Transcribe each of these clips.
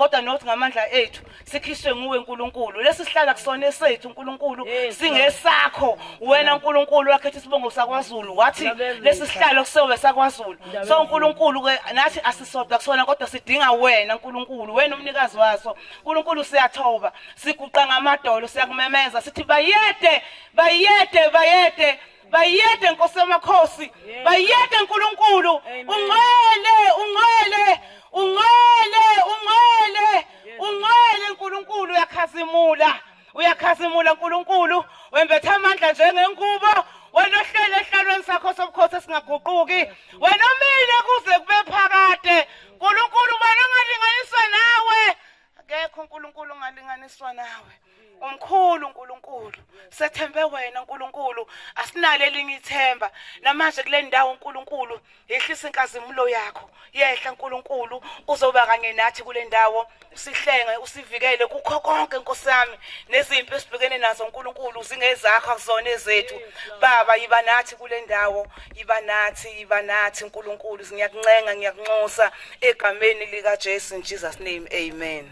kodwa nothi ngamandla ethu sikhishwe nguwe uNkulunkulu. Lesihlala kusona sethu uNkulunkulu singesakho. Wena uNkulunkulu wakhetha isibongo sakwaZulu wathi lesihlalo kusewe sakwaZulu. So uNkulunkulu ke nathi asisodwa kusona kodwa sidinga wena uNkulunkulu. Wena umnikazi waso. uNkulunkulu siyathoba. Siguqa ngamadolo siyakumemeza sithi bayede Nkosi yamakhosi. Bayede uNkulunkulu. Ungcwele uNkulunkulu uyakhazimula uNkulunkulu. Wembetha amandla njengengubo. Wena ohlele ehlalweni sakho sobukhosi esingaguquki. Wena umile kuze kube phakade. uNkulunkulu wena ungalinganiswa nawe. Akekho uNkulunkulu ungalinganiswa nawe. Umkhulu uNkulunkulu. Sethembe wena uNkulunkulu. Asinalo elinye ithemba. Namanje kule ndawo uNkulunkulu yehlisa inkazimulo yakho. Yehla uNkulunkulu uzoba kanye nathi kule ndawo. Usihlenge usivikele kukho konke Nkosi yami. Nezimpi esibhekene nazo uNkulunkulu zingezakho akuzona ezethu. Baba yiba nathi kule ndawo. Yiba nathi uNkulunkulu. Ngiyakuncenga ngiyakunxusa egameni lika Jesu in Jesus name. Amen.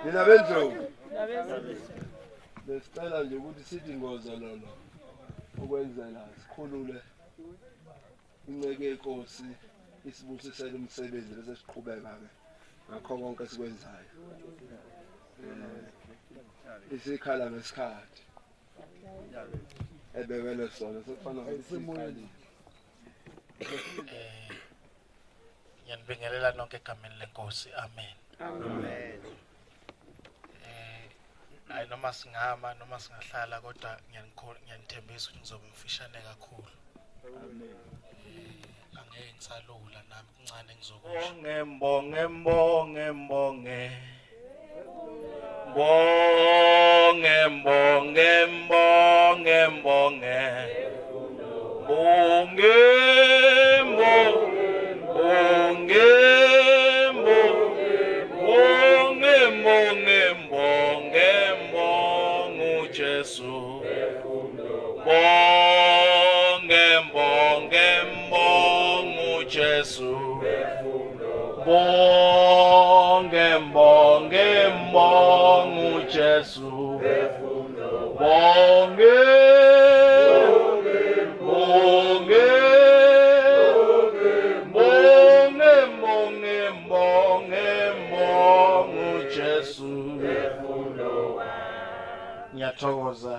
Mina benzo. Lesicela nje ukuthi sithi ngoza lona. Ukwenzela sikhulule inceke yenkosi isibusisele umsebenzi bese siqhubeka ke ngakho konke sikwenzayo. Isikhala ngesikhathi. Ebewele sona sokufana ngesikhathi. Ngiyanibingelela nonke egameni lenkosi. Amen. Amen. Hayi noma singama noma singahlala kodwa ngiyanithembisa ukuthi ngizobe mfishane kakhulu. Amen. Angeke ngisalula nami kuncane ngizokusho. Mbonge mbonge mbonge mbonge mbonge mbonge mbonge uJesu bonge mbonge mbonge uJesu bonge bonge bonge bonge bonge bonge uJesu ngiyathokoza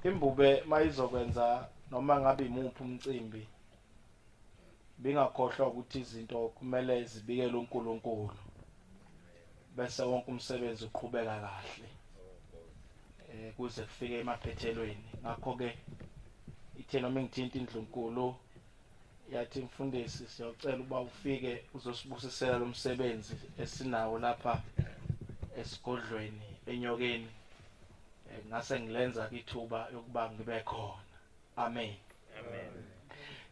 imbube mayizokwenza noma ngabe imuphi umcimbi bingakhohlwa ukuthi izinto kumele zibikele uNkulunkulu bese wonke umsebenzi uqhubeka kahle kuze kufike emaphethelweni. Ngakho ke ithe noma ngithinta indlunkulu yathi mfundisi siyocela uba ufike uzosibusisela lo msebenzi esinawo lapha esigodlweni enyokeni ngase ngilenza ithuba yokuba ngibe khona. Amen. Amen.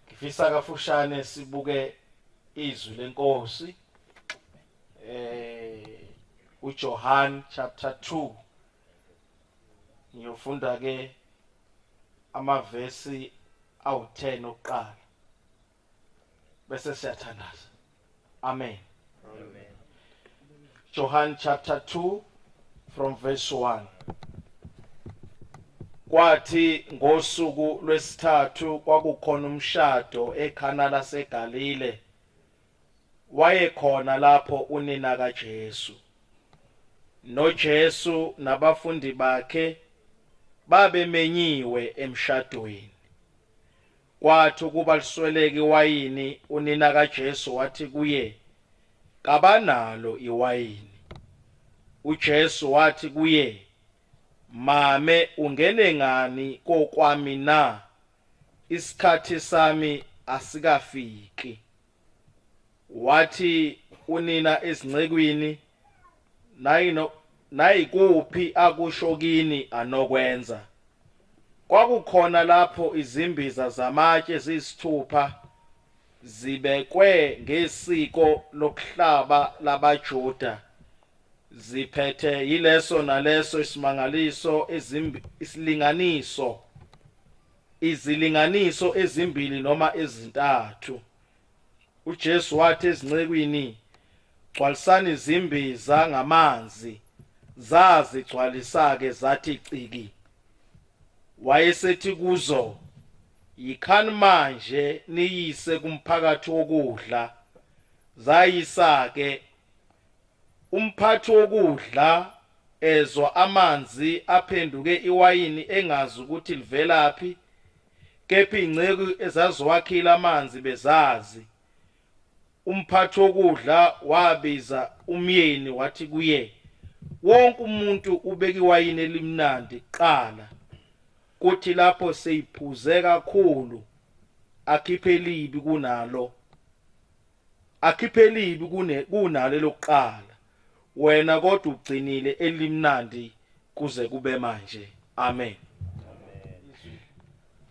Ngifisa kafushane sibuke izwi lenkosi uJohn chapter 2 ngiyofunda ke amavesi awu10 okuqala bese siyathandaza. Amen. Amen. John chapter 2 from verse 1. Kwathi ngosuku lwesithathu kwakukhona umshado eKhana laseGalile. Wayekhona lapho unina kaJesu. NoJesu nabafundi bakhe babemenyiwe emshadweni. Kwathi kuba lisweleke iwayini unina kaJesu wathi kuye, "Kabanalo iwayini." uJesu wathi kuye, "Mame, ungene ngani kokwami na? Isikhathi sami asikafiki." Wathi unina ezincekweni, "Nayikuphi akusho kini anokwenza." Kwakukhona lapho izimbiza zamatshe zisithupha zibekwe ngesiko lokuhlaba labaJuda, ziphethe yileso naleso isimangaliso izilinganiso ezimbili noma ezintathu. uJesu wathi ezincekweni, "Gcwalisani izimbiza ngamanzi." Zazigcwalisa-ke zathi ciki. Wayesethi kuzo, "Yikhani manje niyise kumphakathi wokudla." Zayisa-ke. Umphathi wokudla ezwa amanzi aphenduke iwayini engazi ukuthi livelaphi, kepha ingceku ezaziwakhile amanzi bezazi. Umphathi wokudla wabiza umyeni wathi kuye, "Wonke umuntu ubeka iwayini elimnandi kuqala, kuthi lapho seyiphuze kakhulu akhiphe elibi kunalo lokuqala. Wena kodwa ugcinile elimnandi kuze kube manje." Amen.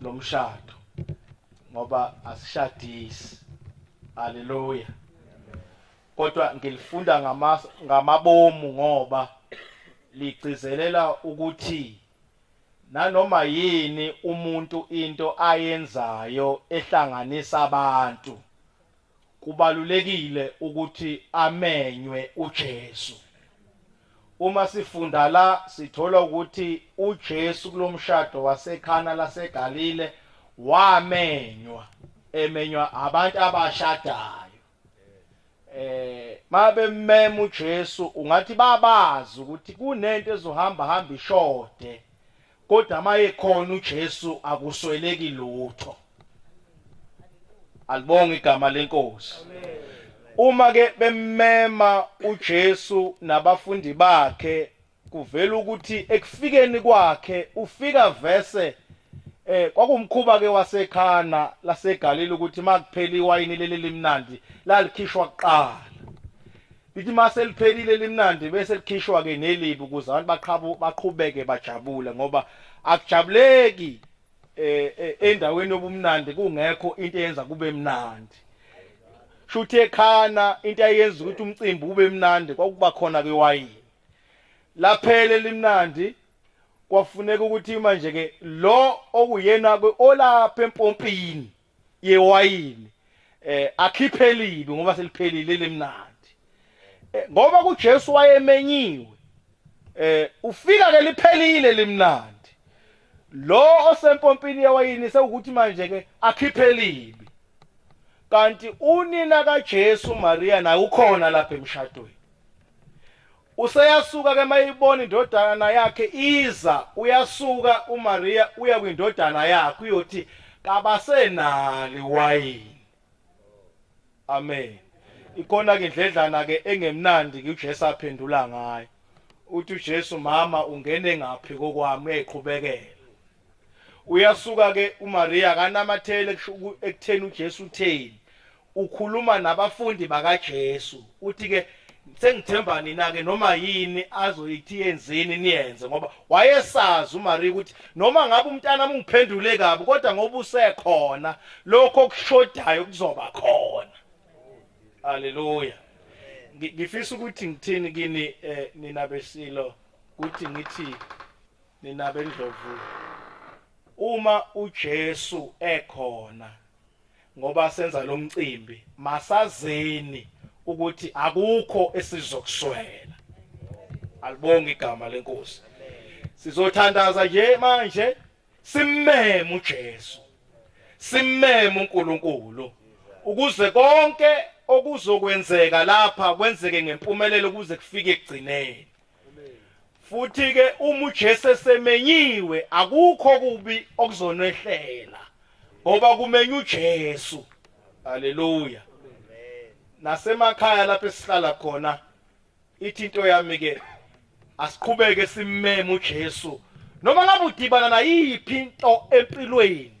Lomshado ngoba asishadisi. Haleluya. Kodwa ngilifunda ngamabomu ngoba ligcizelela ukuthi nanoma yini umuntu into ayenzayo ehlanganisa abantu, kubalulekile ukuthi amenywe uJesu. Uma sifunda la sithola ukuthi uJesu kulomshado waseKhana laseGalile wamenywa, emenywa abantu abashadayo. Mabe mmema uJesu ungathi babazi ukuthi kunento ezohamba ishode, kodwa maye khona uJesu akusweleki lutho. Alibonge igama lenkosi. Uma ke bemmema uJesu nabafundi bakhe, kuvela ukuthi ekufikeni kwakhe ufika vese kwakumkhuba ke waseKhana laseGalile ukuthi makuphela iwayini leli limnandi lalikhishwa kuqala. Lithi mase liphelile limnandi bese likhishwa ke nelibi ukuze abantu baqhubeke bajabule, ngoba akujabuleki endaweni yobumnandi kungekho into eyenza kube mnandi. Shuthi eKhana into eyenza ukuthi umcimbi ube mnandi kwakuba khona ke iwayini. Laphele limnandi kwafuneka ukuthi manje ke lo okuyena ke olapha empompini yewayini akhiphe libi ngoba seliphelile lemnandi. Ngoba kuJesu wayemenyiwe ufika ke liphelile limnandi. Lo osempompini yewayini sekuthi manje ke akhiphe libi. Kanti unina kaJesu Maria naye ukhona lapha emshadweni. Useyasuka ke mayibona indodana yakhe iza, uyasuka uMaria uya kwindodana yakhe uyothi kabasenali wayini. Amen. Ikona ke indledlana ke engemnandi ke uJesu aphendula ngayo. Uthi uJesu mama ungene ngaphi kokwami uyayiqhubekela. Uyasuka ke uMaria kanamathele ekutheni uJesu utheni. Ukhuluma nabafundi bakaJesu uthi ke sengithemba nina ke noma yini azoyithi yenzeni niyenze ngoba wayesazi uMaria ukuthi noma ngabe umntana ungiphendule kabi kodwa ngoba usekhona lokho okushodayo kuzoba khona. Haleluya. Ngifisa ukuthi ngithini kini nina besilo ukuthi ngithi nina bendlovu uma uJesu ekhona ngoba senza lo mcimbi masazeni ukuthi akukho esizokuswela. Alibonge igama lenkosi. Sizothandaza nje manje simmeme uJesu. Simmeme uNkulunkulu ukuze konke okuzokwenzeka lapha kwenzeke ngempumelelo ukuze kufike ekugcineni. Futhi ke uma uJesu esemenyiwe akukho kubi okuzonehlela ngoba kumenya uJesu. Haleluya. Nasemakhaya lapho esihlala khona ithi into yami ke asiqhubeke simmeme uJesu noma ngabe udibana na yiphi into empilweni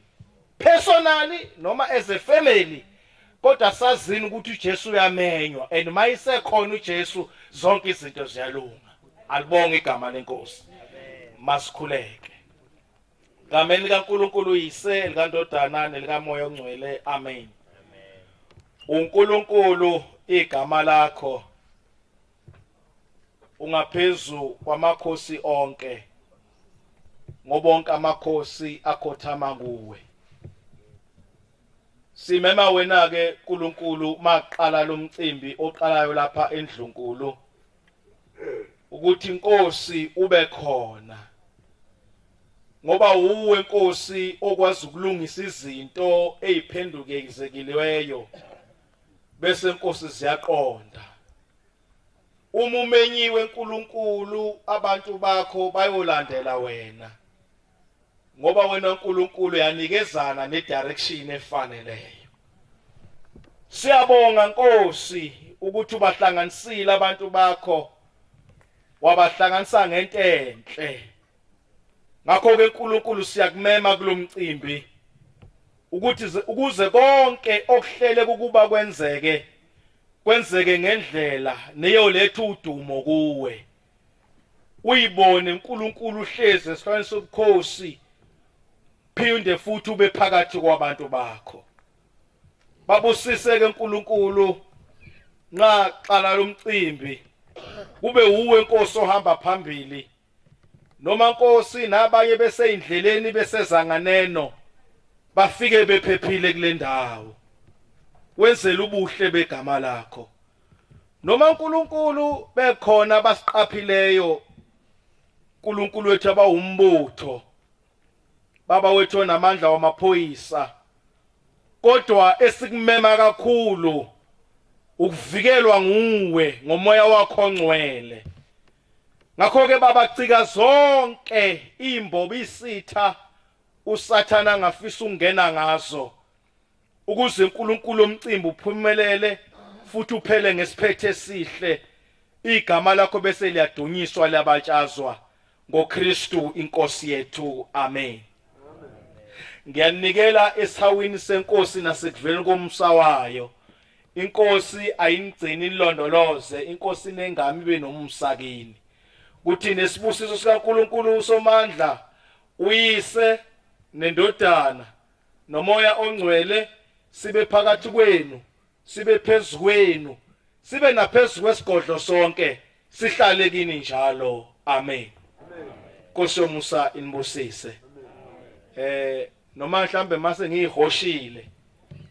personally noma as a family kodwa sazini ukuthi uJesu uyamenywa and mayisekhona uJesu zonke izinto ziyalunga. Alibonge igama lenkosi. Masikhuleke. Ngameni kaNkulunkulu uyise likaNdodana nelikaMoya oNgcwele. Amen. uNkulunkulu igama lakho ungaphezulu kwamakhosi onke ngoba onke amakhosi akhothama kuwe. Simema wena ke uNkulunkulu maqala lo mcimbi oqalayo lapha endlunkulu ukuthi inkosi ube khona ngoba uwe inkosi okwazi ukulungisa izinto eziphendukezileyo bese inkosi ziyaqonda. Uma umenyiwe uNkulunkulu abantu bakho bayolandela wena ngoba wena uNkulunkulu yanikezana nedirection efaneleyo. Siyabonga Nkosi ukuthi ubahlanganisile abantu bakho wabahlanganisa ngento enhle. Ngakho ke uNkulunkulu siyakumema kulomcimbi ukuthi ukuze konke okuhlele ukuba kwenzeke ngendlela neyoletha udumo kuwe. Uyibone uNkulunkulu uhlezi esihlalweni sobukhosi phinde futhi ube phakathi kwabantu bakho. Babusise ke uNkulunkulu nxa qala lo mcimbi kube uwe Nkosi ohamba phambili noma Nkosi nabaye beseyindleleni besezanganeno bafike bephephile kule ndawo. Wenzela ubuhle begama lakho. Noma uNkulunkulu bekhona basiqaphileyo uNkulunkulu wethu abawumbutho baba wethu onamandla wamaphoyisa kodwa esikumema kakhulu ukuvikelwa nguwe ngomoya wakho ongcwele. Ngakho ke baba cika zonke imbobo isitha uSathana angafisa ungena ngazo ukuze uNkulunkulu omcimbi uphumelele futhi uphele ngesiphethe esihle. Igama lakho bese liyadunyiswa labatshazwa ngoKristu inkosi yethu. Amen. Ngiyanikela esihawini senkosi nasekuveni komsawayo. Inkosi ayingcini ilondoloze, inkosi nengami ibe nomsa kini. Kuthi nesibusiso sikaNkulunkulu usomandla uyise nendodana nomoya ongcwele sibe phakathi kwenu, sibe phezulu kwenu, sibe naphezulu kwesigodlo sonke, sihlale kini njalo. Amen. Nkosi yomusa inibusise. Noma mhlambe mase ngiyihoshile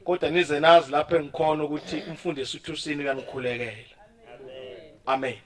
kodwa nize nazi lapho engikhona ukuthi umfundisi uThusini uyanikhulekela. Amen.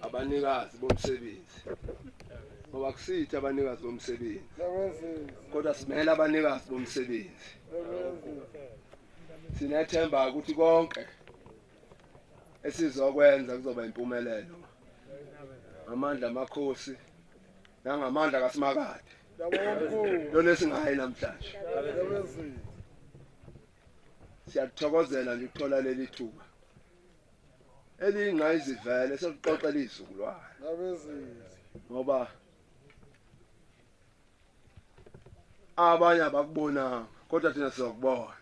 Abanikazi bomsebenzi ngoba kusithi abanikazi bomsebenzi kodwa simela abanikazi bomsebenzi sinethemba ukuthi konke esizokwenza kuzoba impumelelo amandla amakhosi nangamandla kaSimakade lona esingayi namhlanje siyathokozela nje ukuthola leli thuba elingayizivele sokuxoxela izizukulwane ngoba abanye abakubona kodwa thina sizokubona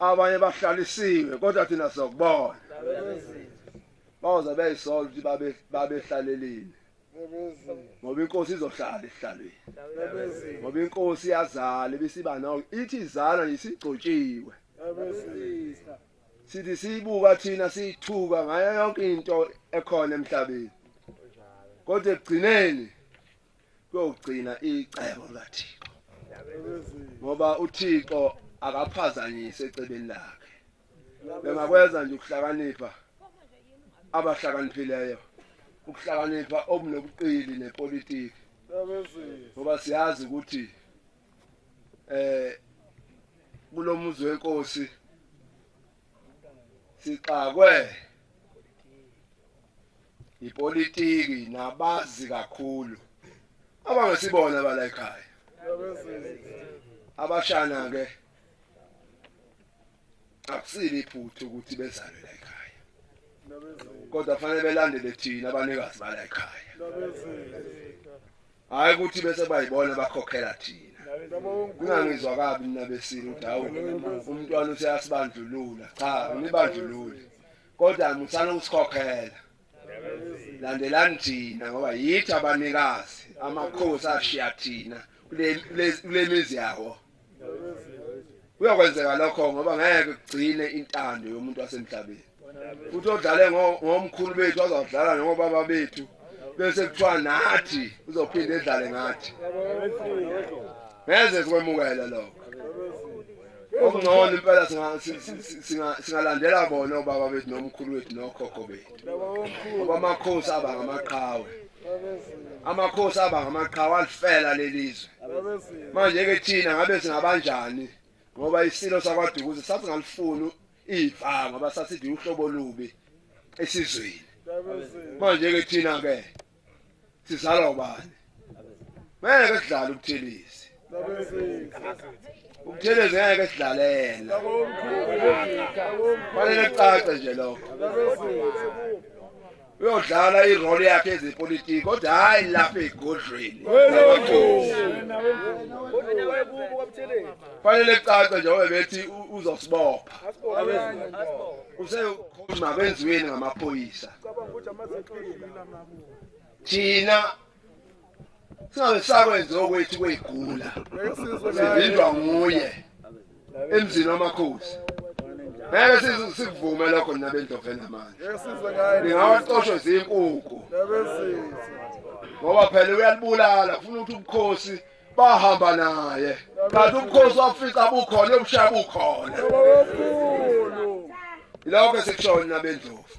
abanye bahlalisiwe kodwa thina sizokubona baza beyisolve ukuthi babehlalelini ngoba inkosi izohlala ehlalweni ngoba inkosi iyazala besiba nawo ithi izala isigcotshiwe sithi sibuka thina sithuka ngayo yonke into ekhona emhlabeni kodwa ekugcineni kuyogcina icebo laThixo ngoba uThixo akaphazanyise ecebeni lakhe bengakwenza nje ukuhlakanipha abahlakaniphileyo ukuhlakanipha obunobuqili nepolitiki ngoba siyazi ukuthi kulomuzi wenkosi sixakwe ipolitiki nabazi kakhulu abangesibona bala ekhaya abashana ke akusile iphuthu ukuthi bezalwe la ekhaya kodwa fanele belandele thina abanikazi bala ekhaya hayi ukuthi bese bayibona bakhokhela thina ngingangizwa kabi mina besile ukuthi hawu umntwana useyasibandlulula cha ngibandlulule kodwa musana usikhokhela landelani thina ngoba yithi abanikazi amakhosi ashiya thina kule mizi yawo kuyokwenzeka lokho ngoba ngeke kugcine intando yomuntu wasemhlabeni futhi odlale ngomkhulu bethu azodlala ngobaba bethu bese kuthiwa nathi uzophinda edlale ngathi ngeze sikwemukela lokho okungcono impela singalandela bona obaba bethu nomkhulu wethu nokhokho bethu ngoba amakhosi aba ngamaqhawe amakhosi aba ngamaqhawe alifela lelizwe manje ke thina ngabe singabanjani ngoba isilo sakwaDukuza sathi ngalifuna ivanga ngoba sasithi uhlobo lubi esizweni manje ke thina ke sizalwa ubani ngeke sidlale ubuthelezi ubuthelezi ngeke sidlalela fanele kucace nje lokho uyodlala irole yakhe ezepolitiki kodwa hayi lapha egodlweni fanele kucace nje ngoba bethi uzosibopha usekhuluma benziweni ngamaphoyisa thina singabe sakwenza okwethu kwegula sivindwa nguye emzini wamakhosi ngeke sikuvume lokho nabendloveni manje ningawacosha izinkukhu ngoba phela uyalibulala kufuna ukuthi ubukhosi bahamba naye kanti ubukhosi wafica bukhona yobushaya bukhona ilokho sekushona nabendlovu